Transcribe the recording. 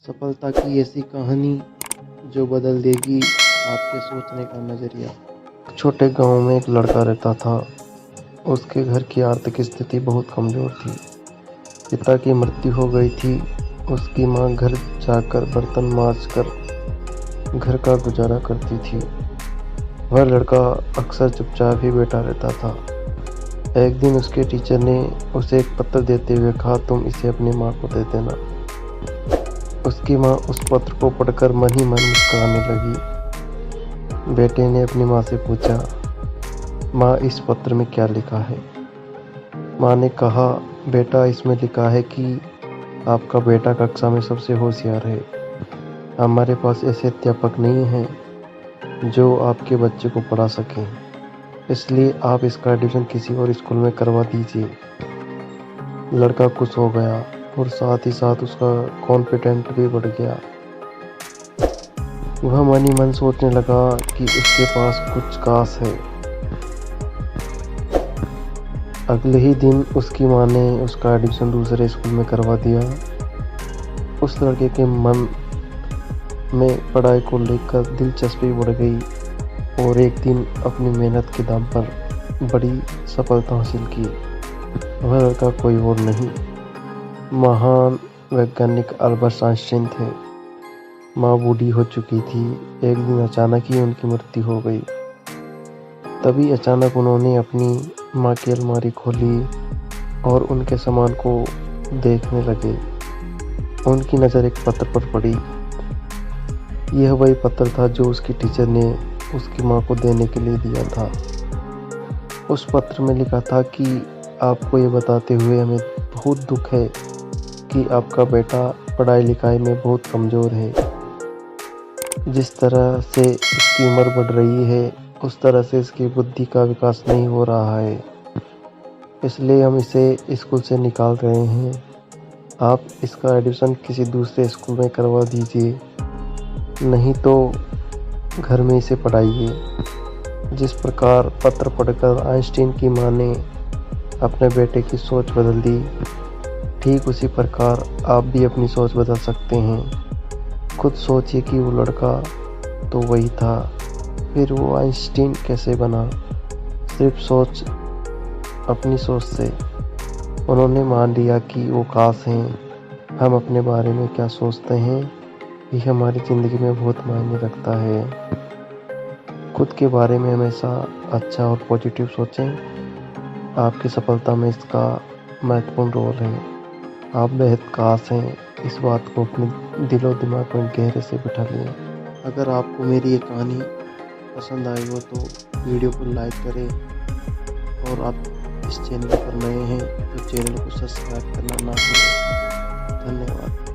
सफलता की ऐसी कहानी जो बदल देगी आपके सोचने का नज़रिया। छोटे गांव में एक लड़का रहता था। उसके घर की आर्थिक स्थिति बहुत कमज़ोर थी। पिता की मृत्यु हो गई थी। उसकी मां घर जाकर बर्तन मांज कर घर का गुजारा करती थी। वह लड़का अक्सर चुपचाप ही बैठा रहता था। एक दिन उसके टीचर ने उसे एक पत्र देते हुए कहा, तुम इसे अपनी माँ को दे देना। उसकी माँ उस पत्र को पढ़कर मन ही मन मुस्कुराने लगी। बेटे ने अपनी माँ से पूछा, माँ इस पत्र में क्या लिखा है? माँ ने कहा, बेटा इसमें लिखा है कि आपका बेटा कक्षा में सबसे होशियार है। हमारे पास ऐसे अध्यापक नहीं हैं जो आपके बच्चे को पढ़ा सकें, इसलिए आप इसका एडमिशन किसी और स्कूल में करवा दीजिए। लड़का खुश हो गया और साथ ही साथ उसका कॉन्फिडेंट भी बढ़ गया। वह मन ही मन सोचने लगा कि उसके पास कुछ खास है। अगले ही दिन उसकी माँ ने उसका एडमिशन दूसरे स्कूल में करवा दिया। उस लड़के के मन में पढ़ाई को लेकर दिलचस्पी बढ़ गई और एक दिन अपनी मेहनत के दम पर बड़ी सफलता हासिल की। वह लड़का कोई और नहीं, महान वैज्ञानिक अल्बर्ट आइंस्टीन थे। माँ बूढ़ी हो चुकी थी। एक दिन अचानक ही उनकी मृत्यु हो गई। तभी अचानक उन्होंने अपनी माँ की अलमारी खोली और उनके सामान को देखने लगे। उनकी नज़र एक पत्र पर पड़ी। यह वही पत्र था जो उसकी टीचर ने उसकी माँ को देने के लिए दिया था। उस पत्र में लिखा था कि आपको ये बताते हुए हमें बहुत दुख है कि आपका बेटा पढ़ाई लिखाई में बहुत कमज़ोर है। जिस तरह से इसकी उम्र बढ़ रही है उस तरह से इसकी बुद्धि का विकास नहीं हो रहा है, इसलिए हम इसे स्कूल से निकाल रहे हैं। आप इसका एडमिशन किसी दूसरे स्कूल में करवा दीजिए, नहीं तो घर में इसे पढ़ाइए। जिस प्रकार पत्र पढ़कर आइंस्टीन की माँ ने अपने बेटे की सोच बदल दी, ठीक उसी प्रकार आप भी अपनी सोच बदल सकते हैं। खुद सोचिए कि वो लड़का तो वही था, फिर वो आइंस्टीन कैसे बना? सिर्फ सोच, अपनी सोच से उन्होंने मान लिया कि वो खास हैं। हम अपने बारे में क्या सोचते हैं ये हमारी ज़िंदगी में बहुत मायने रखता है। खुद के बारे में हमेशा अच्छा और पॉजिटिव सोचें। आपकी सफलता में इसका महत्वपूर्ण रोल है। आप बेहद खास हैं, इस बात को अपने दिलो दिमाग में गहरे से बिठा लें। अगर आपको मेरी ये कहानी पसंद आई हो तो वीडियो को लाइक करें और आप इस चैनल पर नए हैं तो चैनल को सब्सक्राइब करना ना भूलें। धन्यवाद।